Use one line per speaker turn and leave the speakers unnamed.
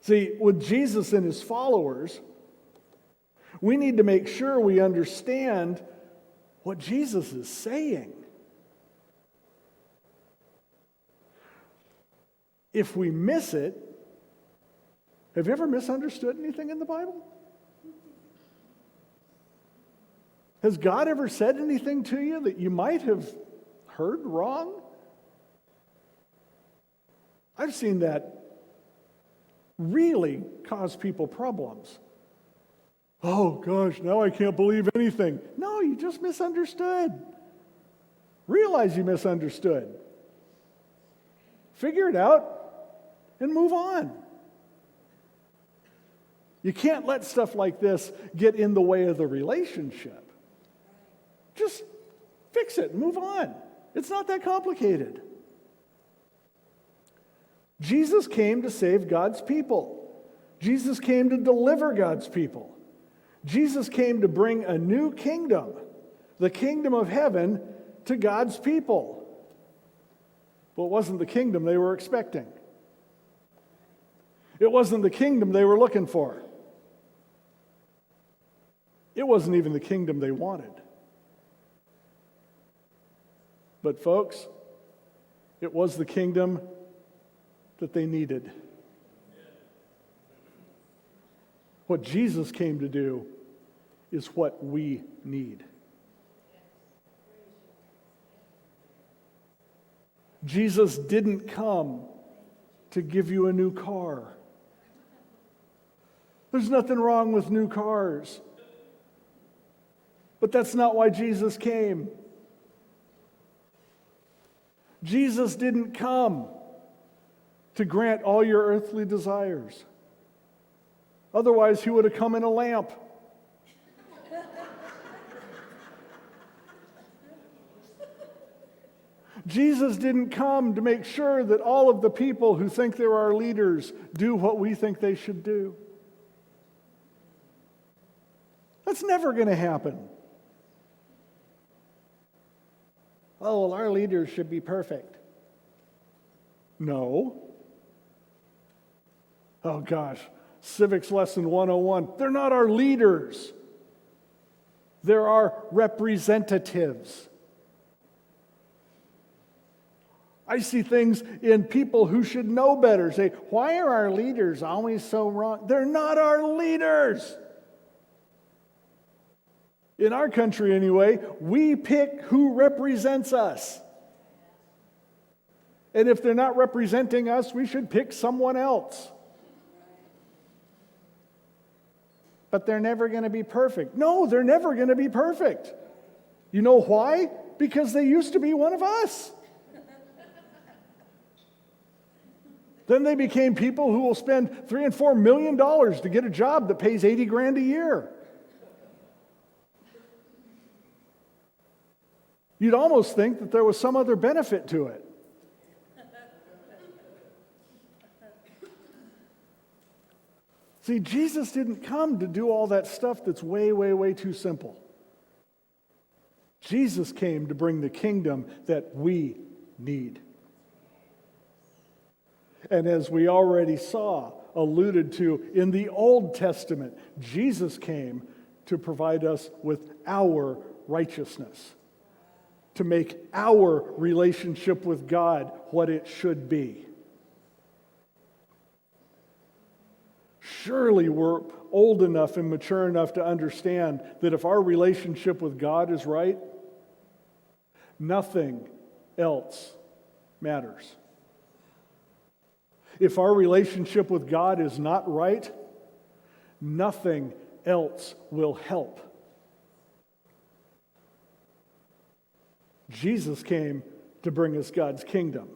See, with Jesus and his followers, we need to make sure we understand what Jesus is saying. If we miss it, have you ever misunderstood anything in the Bible? Has God ever said anything to you that you might have heard wrong? I've seen that really cause people problems. Oh gosh, now I can't believe anything. No, you just misunderstood. Realize you misunderstood. Figure it out and move on. You can't let stuff like this get in the way of the relationship. Just fix it and move on. It's not that complicated. Jesus came to save God's people. Jesus came to deliver God's people. Jesus came to bring a new kingdom, the kingdom of heaven, to God's people. But it wasn't the kingdom they were expecting. It wasn't the kingdom they were looking for. It wasn't even the kingdom they wanted. But folks, it was the kingdom that they needed. What Jesus came to do is what we need. Jesus didn't come to give you a new car. There's nothing wrong with new cars. But that's not why Jesus came. Jesus didn't come to grant all your earthly desires. Otherwise, he would have come in a lamp. Jesus didn't come to make sure that all of the people who think they're our leaders do what we think they should do. That's never going to happen. Oh, well, our leaders should be perfect. No. Oh gosh, Civics Lesson 101. They're not our leaders. They're our representatives. I see things in people who should know better. Say, why are our leaders always so wrong? They're not our leaders. In our country anyway, we pick who represents us. And if they're not representing us, we should pick someone else. But they're never going to be perfect. No, they're never going to be perfect. You know why? Because they used to be one of us. Then they became people who will spend $3 and $4 million to get a job that pays $80,000 a year. You'd almost think that there was some other benefit to it. See, Jesus didn't come to do all that stuff that's way, way, way too simple. Jesus came to bring the kingdom that we need. And as we already saw, alluded to in the Old Testament, Jesus came to provide us with our righteousness, to make our relationship with God what it should be. Surely we're old enough and mature enough to understand that if our relationship with God is right, nothing else matters. If our relationship with God is not right, nothing else will help. Jesus came to bring us God's kingdom.